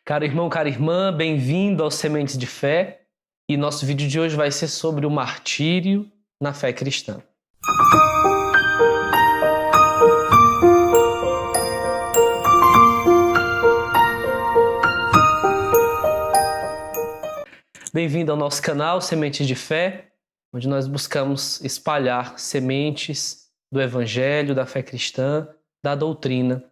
Caro irmão, cara irmã, bem-vindo ao Sementes de Fé. E nosso vídeo de hoje vai ser sobre o martírio na fé cristã. Bem-vindo ao nosso canal Sementes de Fé, onde nós buscamos espalhar sementes do Evangelho, da fé cristã, da doutrina.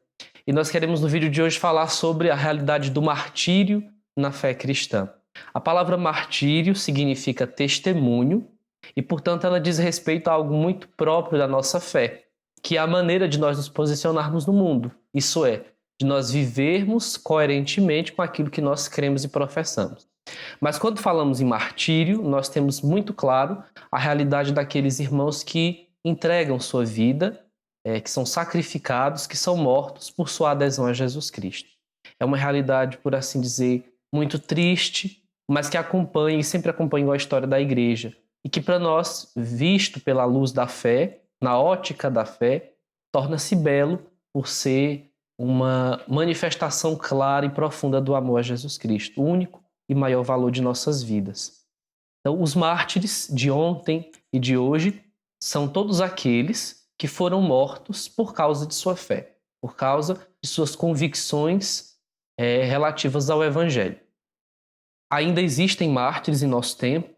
E nós queremos no vídeo de hoje falar sobre a realidade do martírio na fé cristã. A palavra martírio significa testemunho e, portanto, ela diz respeito a algo muito próprio da nossa fé, que é a maneira de nós nos posicionarmos no mundo. Isso é, de nós vivermos coerentemente com aquilo que nós cremos e professamos. Mas quando falamos em martírio, nós temos muito claro a realidade daqueles irmãos que entregam sua vida, que são sacrificados, que são mortos por sua adesão a Jesus Cristo. É uma realidade, por assim dizer, muito triste, mas que acompanha e sempre acompanhou a história da igreja. E que para nós, visto pela luz da fé, na ótica da fé, torna-se belo por ser uma manifestação clara e profunda do amor a Jesus Cristo, o único e maior valor de nossas vidas. Então, os mártires de ontem e de hoje são todos aqueles que foram mortos por causa de sua fé, por causa de suas convicções relativas ao Evangelho. Ainda existem mártires em nosso tempo,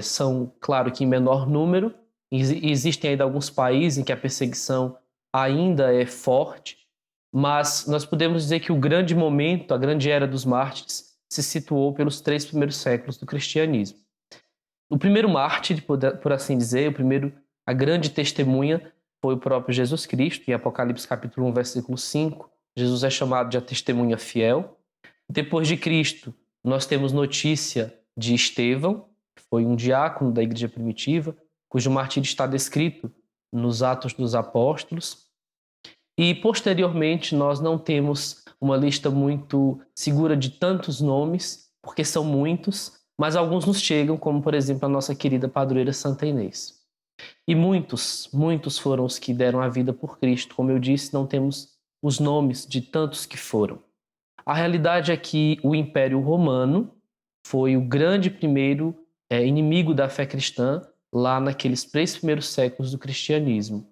são, claro que em menor número, existem ainda alguns países em que a perseguição ainda é forte, mas nós podemos dizer que o grande momento, a grande era dos mártires, se situou pelos 3 primeiros séculos do cristianismo. O primeiro mártir, por assim dizer, a grande testemunha foi o próprio Jesus Cristo. Em Apocalipse capítulo 1, versículo 5, Jesus é chamado de a testemunha fiel. Depois de Cristo, nós temos notícia de Estevão, que foi um diácono da igreja primitiva, cujo martírio está descrito nos Atos dos Apóstolos. E, posteriormente, nós não temos uma lista muito segura de tantos nomes, porque são muitos, mas alguns nos chegam, como, por exemplo, a nossa querida padroeira Santa Inês. E muitos foram os que deram a vida por Cristo. Como eu disse, não temos os nomes de tantos que foram. A realidade é que o Império Romano foi o grande primeiro inimigo da fé cristã lá naqueles 3 primeiros séculos do cristianismo.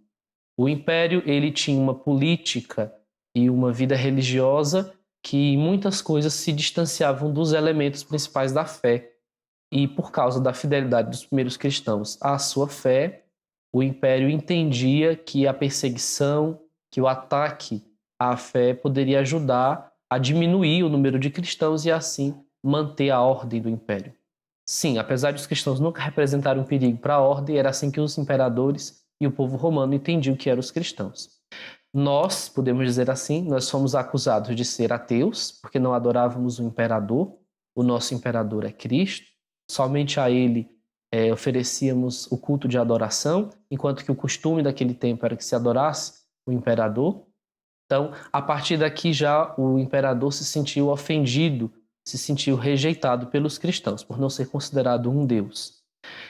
O Império ele tinha uma política e uma vida religiosa que em muitas coisas se distanciavam dos elementos principais da fé. E por causa da fidelidade dos primeiros cristãos à sua fé, o Império entendia que a perseguição, que o ataque à fé poderia ajudar a diminuir o número de cristãos e assim manter a ordem do Império. Sim, apesar de os cristãos nunca representarem um perigo para a ordem, era assim que os imperadores e o povo romano entendiam que eram os cristãos. Nós, podemos dizer assim, nós fomos acusados de ser ateus, porque não adorávamos o imperador. O nosso imperador é Cristo. Somente a ele oferecíamos o culto de adoração, enquanto que o costume daquele tempo era que se adorasse o imperador. Então, a partir daqui já o imperador se sentiu ofendido, se sentiu rejeitado pelos cristãos, por não ser considerado um deus.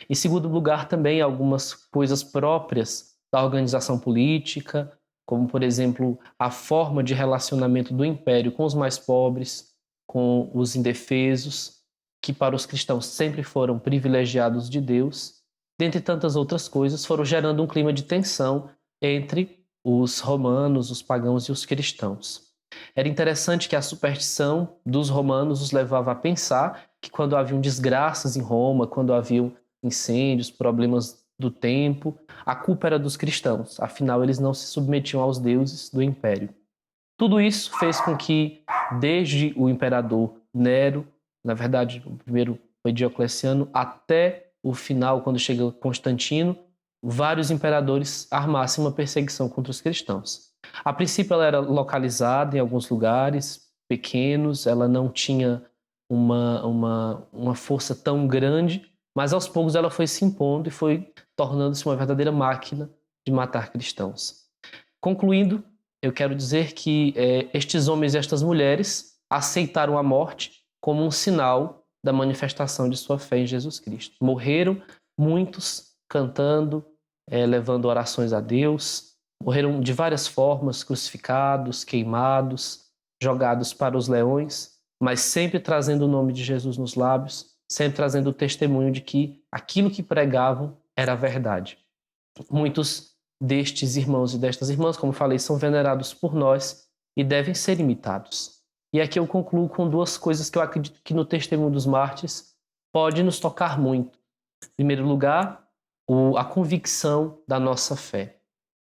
Em segundo lugar, também algumas coisas próprias da organização política, como, por exemplo, a forma de relacionamento do império com os mais pobres, com os indefesos, que para os cristãos sempre foram privilegiados de Deus, dentre tantas outras coisas, foram gerando um clima de tensão entre os romanos, os pagãos e os cristãos. Era interessante que a superstição dos romanos os levava a pensar que quando haviam desgraças em Roma, quando haviam incêndios, problemas do tempo, a culpa era dos cristãos, afinal eles não se submetiam aos deuses do império. Tudo isso fez com que, desde o imperador Nero, na verdade o primeiro foi Diocleciano, até o final, quando chega Constantino, vários imperadores armassem uma perseguição contra os cristãos. A princípio ela era localizada em alguns lugares pequenos, ela não tinha uma força tão grande, mas aos poucos ela foi se impondo e foi tornando-se uma verdadeira máquina de matar cristãos. Concluindo, eu quero dizer que estes homens e estas mulheres aceitaram a morte como um sinal da manifestação de sua fé em Jesus Cristo. Morreram muitos cantando, levando orações a Deus, morreram de várias formas, crucificados, queimados, jogados para os leões, mas sempre trazendo o nome de Jesus nos lábios, sempre trazendo o testemunho de que aquilo que pregavam era verdade. Muitos destes irmãos e destas irmãs, como falei, são venerados por nós e devem ser imitados. E aqui eu concluo com duas coisas que eu acredito que no testemunho dos mártires pode nos tocar muito. Em primeiro lugar, a convicção da nossa fé.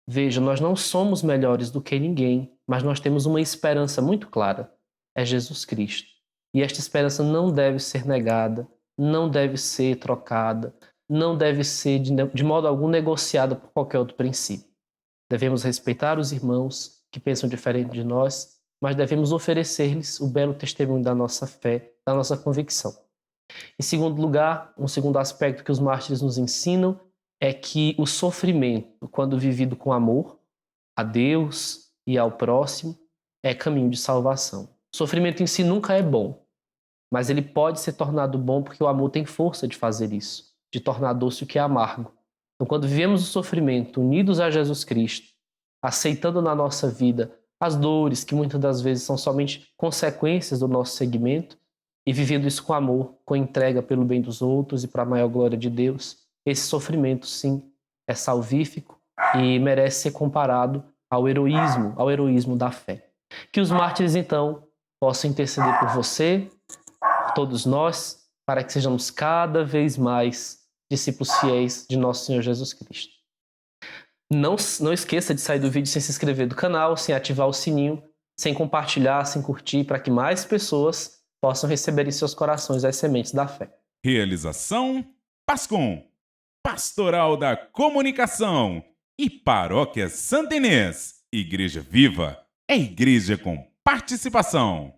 Veja, nós não somos melhores do que ninguém, mas nós temos uma esperança muito clara. É Jesus Cristo. E esta esperança não deve ser negada, não deve ser trocada, não deve ser de modo algum negociada por qualquer outro princípio. Devemos respeitar os irmãos que pensam diferente de nós, mas devemos oferecer-lhes o belo testemunho da nossa fé, da nossa convicção. Em segundo lugar, um segundo aspecto que os mártires nos ensinam é que o sofrimento, quando vivido com amor a Deus e ao próximo, é caminho de salvação. O sofrimento em si nunca é bom, mas ele pode ser tornado bom porque o amor tem força de fazer isso, de tornar doce o que é amargo. Então, quando vivemos o sofrimento unidos a Jesus Cristo, aceitando na nossa vida as dores que muitas das vezes são somente consequências do nosso segmento, e vivendo isso com amor, com entrega pelo bem dos outros e para a maior glória de Deus, esse sofrimento, sim, é salvífico e merece ser comparado ao heroísmo da fé. Que os mártires, então, possam interceder por você, por todos nós, para que sejamos cada vez mais discípulos fiéis de nosso Senhor Jesus Cristo. Não esqueça de sair do vídeo sem se inscrever do canal, sem ativar o sininho, sem compartilhar, sem curtir, para que mais pessoas possam receber em seus corações as sementes da fé. Realização Pascom, Pastoral da Comunicação e Paróquia Santa Inês. Igreja Viva é igreja com participação.